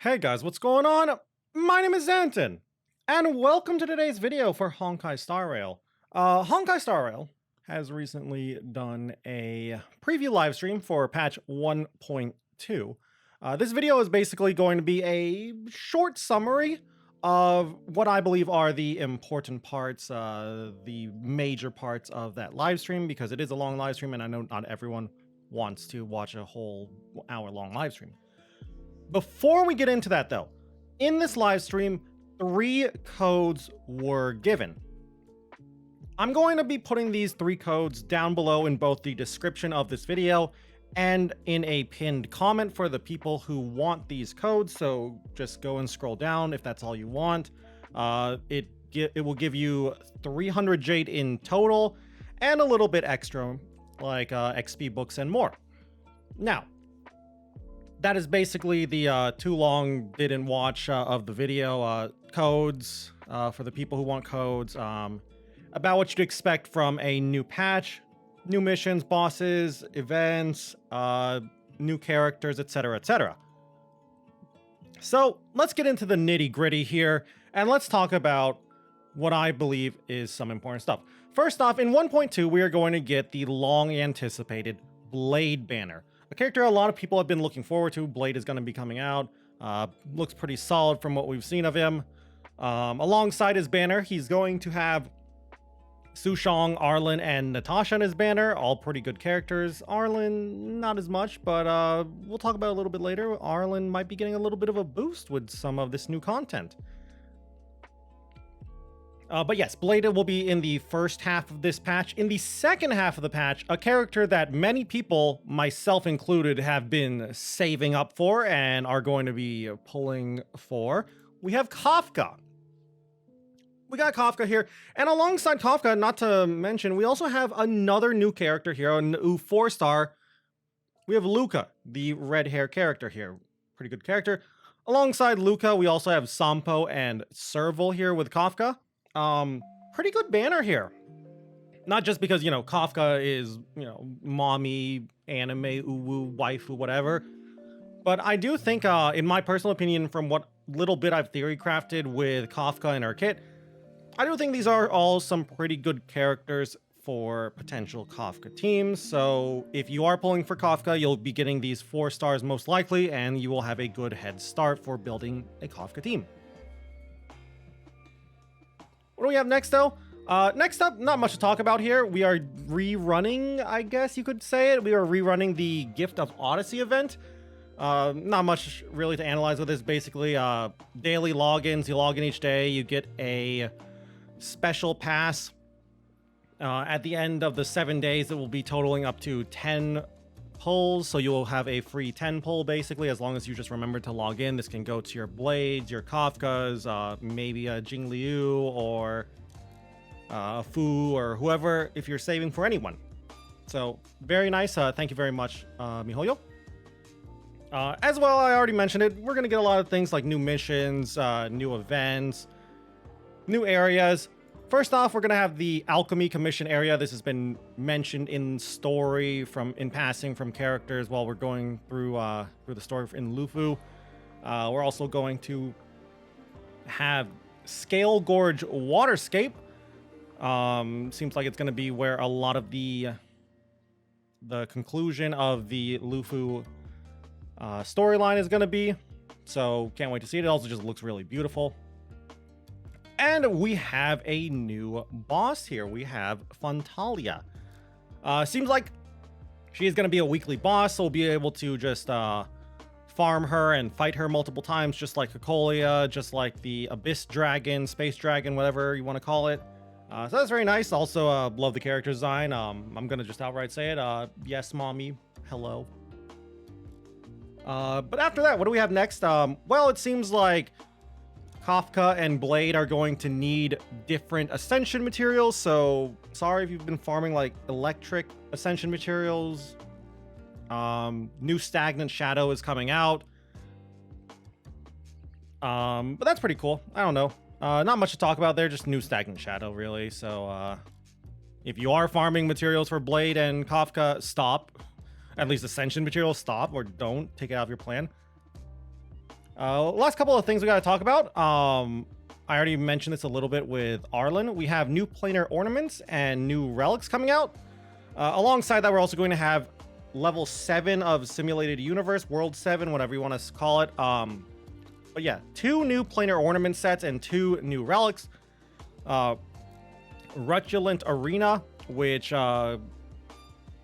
Hey guys, what's going on? My name is Anton, and welcome to today's video for Honkai Star Rail. Honkai Star Rail has recently done a preview live stream for patch 1.2. This video is basically going to be a short summary of what I believe are the important parts, the major parts of that live stream, because it is a long live stream and I know not everyone wants to watch a whole hour-long live stream. Before we get into that though, in this live stream, 3 codes were given. I'm going to be putting these 3 codes down below in both the description of this video and in a pinned comment for the people who want these codes, so just go and scroll down if that's all you want. It will give you 300 Jade in total and a little bit extra, like XP books and more. Now, that is basically the too long didn't watch of the video. Codes for the people who want codes, about what you'd expect from a new patch, new missions, bosses, events, new characters, etc., etc. So let's get into the nitty gritty here, and let's talk about what I believe is some important stuff. First off, in 1.2, we are going to get the long anticipated Blade banner. A character a lot of people have been looking forward to. Blade is going to be coming out. Looks pretty solid from what we've seen of him. Alongside his banner, he's going to have Sushong, Arlen, and Natasha on his banner. All pretty good characters. Arlen, not as much, but we'll talk about it a little bit later. Arlen might be getting a little bit of a boost with some of this new content. But yes, Blade will be in the first half of this patch. In the second half of the patch, a character that many people, myself included, have been saving up for and are going to be pulling for. We have Kafka. We got Kafka here. And alongside Kafka, not to mention, we also have another new character here, a new 4-star. We have Luca, the red hair character here. Pretty good character. Alongside Luca, we also have Sampo and Serval here with Kafka. Pretty good banner here. Not just because, you know, Kafka is, you know, mommy, anime, uwu, waifu, whatever. But I do think, in my personal opinion, from what little bit I've theory crafted with Kafka and her kit, I do think these are all some pretty good characters for potential Kafka teams. So if you are pulling for Kafka, you'll be getting these 4 stars most likely, and you will have a good head start for building a Kafka team. What do we have next, though? Next up, not much to talk about here. We are rerunning, I guess you could say it. We are rerunning the Gift of Odyssey event. Not much really to analyze with this. Basically, daily logins. You log in each day. You get a special pass. At the end of the 7 days, it will be totaling up to 10 pulls. So you will have a free 10 pull, basically, as long as you just remember to log in. This can go to your Blades, your Kafkas, maybe a Jingliu or Fu or whoever, if you're saving for anyone. So very nice. Thank you very much, miHoYo. As well, I already mentioned it. We're going to get a lot of things like new missions, new events, new areas. First off, we're going to have the Alchemy Commission area. This has been mentioned in story in passing from characters while we're going through the story in Lufu. We're also going to have Scale Gorge Waterscape. Seems like it's going to be where a lot of the conclusion of the Lufu storyline is going to be. So can't wait to see it. It also just looks really beautiful. And we have a new boss here. We have Fantalia. Seems like she is going to be a weekly boss, so we'll be able to just farm her and fight her multiple times, just like Cocolia, just like the Abyss Dragon, Space Dragon, whatever you want to call it. So that's very nice. Also, love the character design. I'm going to just outright say it. Yes, mommy. Hello. But after that, what do we have next? Well, it seems like Kafka and Blade are going to need different ascension materials, so sorry if you've been farming like electric ascension materials. New Stagnant Shadow is coming out. But that's pretty cool. I don't know. Not much to talk about there, just new Stagnant Shadow, really. So if you are farming materials for Blade and Kafka, stop. At least ascension materials, stop, or don't take it out of your plan. Last couple of things we got to talk about. I already mentioned this a little bit with Arlen. We have new planar ornaments and new relics coming out. Alongside that, we're also going to have level 7 of Simulated Universe, World 7, whatever you want to call it. But yeah, 2 new planar ornament sets and 2 new relics. Rutulent Arena, which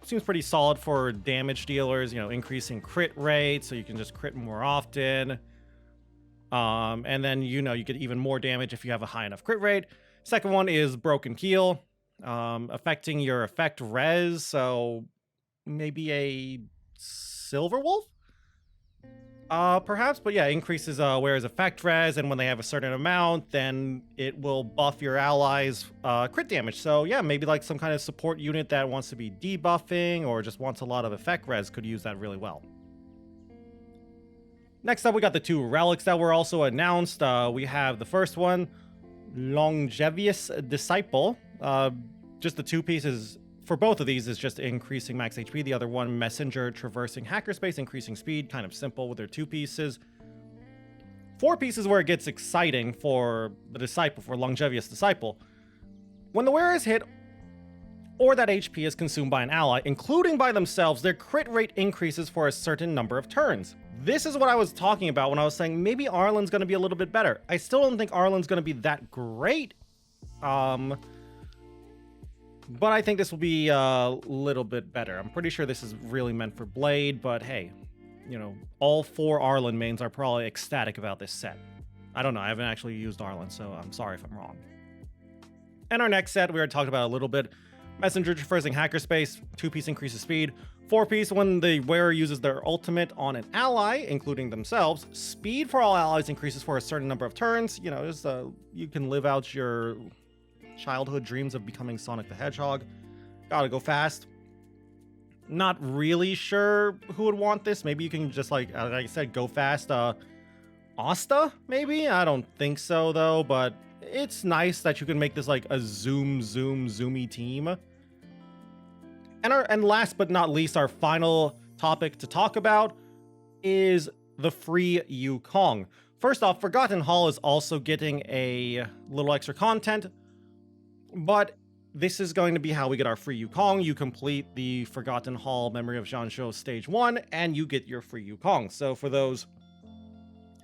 seems pretty solid for damage dealers, increasing crit rate, so you can just crit more often. And then, you get even more damage if you have a high enough crit rate. Second one is Broken Keel, affecting your effect res, so maybe a Silver Wolf? Perhaps, but yeah, increases Wearer's effect res, and when they have a certain amount, then it will buff your allies' crit damage. So yeah, maybe like some kind of support unit that wants to be debuffing or just wants a lot of effect res could use that really well. Next up, we got the 2 relics that were also announced. We have the first one, Longevous Disciple. Just the 2 pieces for both of these is just increasing max HP. The other one, Messenger Traversing Hackerspace, increasing speed. Kind of simple with their 2 pieces. 4 pieces where it gets exciting for the Disciple, for Longevous Disciple. When the wearer is hit or that HP is consumed by an ally, including by themselves, their crit rate increases for a certain number of turns. This is what I was talking about when I was saying maybe Arlen's going to be a little bit better. I still don't think Arlen's going to be that great. But I think this will be a little bit better. I'm pretty sure this is really meant for Blade, but hey, all 4 Arlen mains are probably ecstatic about this set. I don't know, I haven't actually used Arlen, so I'm sorry if I'm wrong. And our next set, we already talked about a little bit. Messenger Traversing Hackerspace, 2-piece increases speed. 4-piece when the wearer uses their ultimate on an ally, including themselves. Speed for all allies increases for a certain number of turns. You can live out your childhood dreams of becoming Sonic the Hedgehog. Gotta go fast. Not really sure who would want this. Maybe you can just, like I said, go fast. Asta, maybe? I don't think so, though, but it's nice that you can make this like a zoomy team. And last but not least, our final topic to talk about is the free Yukong. First off, Forgotten Hall is also getting a little extra content, but this is going to be how we get our free Yukong. You complete the Forgotten Hall Memory of Jean-Shou Stage 1, and you get your free Yukong. So for those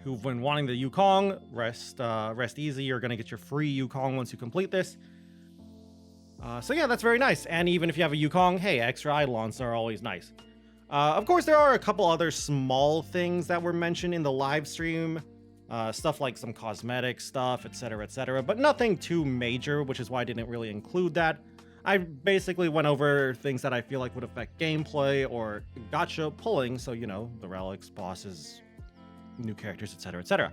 who've been wanting the Yukong, rest easy. You're going to get your free Yukong once you complete this. So yeah, that's very nice. And even if you have a Yukong, hey, extra Eidolons are always nice. Of course, there are a couple other small things that were mentioned in the live stream. Stuff like some cosmetic stuff, etc., but nothing too major, which is why I didn't really include that. I basically went over things that I feel like would affect gameplay or gacha pulling, so the relics, bosses, new characters, etc.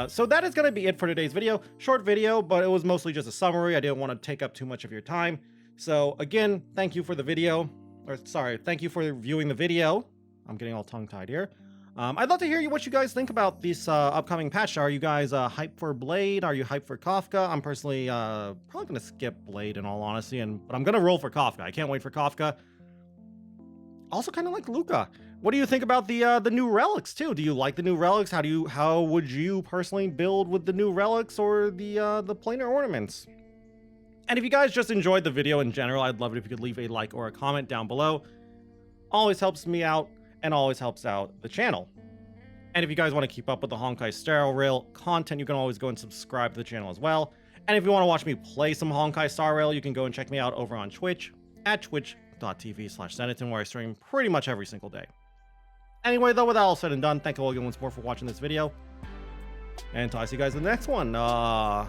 So that is going to be it for today's video. Short video, but it was mostly just a summary. I didn't want to take up too much of your time. So again, thank you for the video, thank you for viewing the video. I'm getting all tongue-tied here. I'd love to hear what you guys think about this upcoming patch. Are you guys hyped for Blade? Are you hyped for Kafka? I'm personally probably going to skip Blade in all honesty, but I'm going to roll for Kafka. I can't wait for Kafka. Also kind of like Luca. What do you think about the new relics too? Do you like the new relics? How would you personally build with the new relics or the planar ornaments? And if you guys just enjoyed the video in general, I'd love it if you could leave a like or a comment down below. Always helps me out and always helps out the channel. And if you guys want to keep up with the Honkai Star Rail content, you can always go and subscribe to the channel as well. And if you want to watch me play some Honkai Star Rail, you can go and check me out over on Twitch at twitch.tv/Senaton, where I stream pretty much every single day. Anyway, though, with that all said and done, thank you all again once more for watching this video. And until I see you guys in the next one, bye!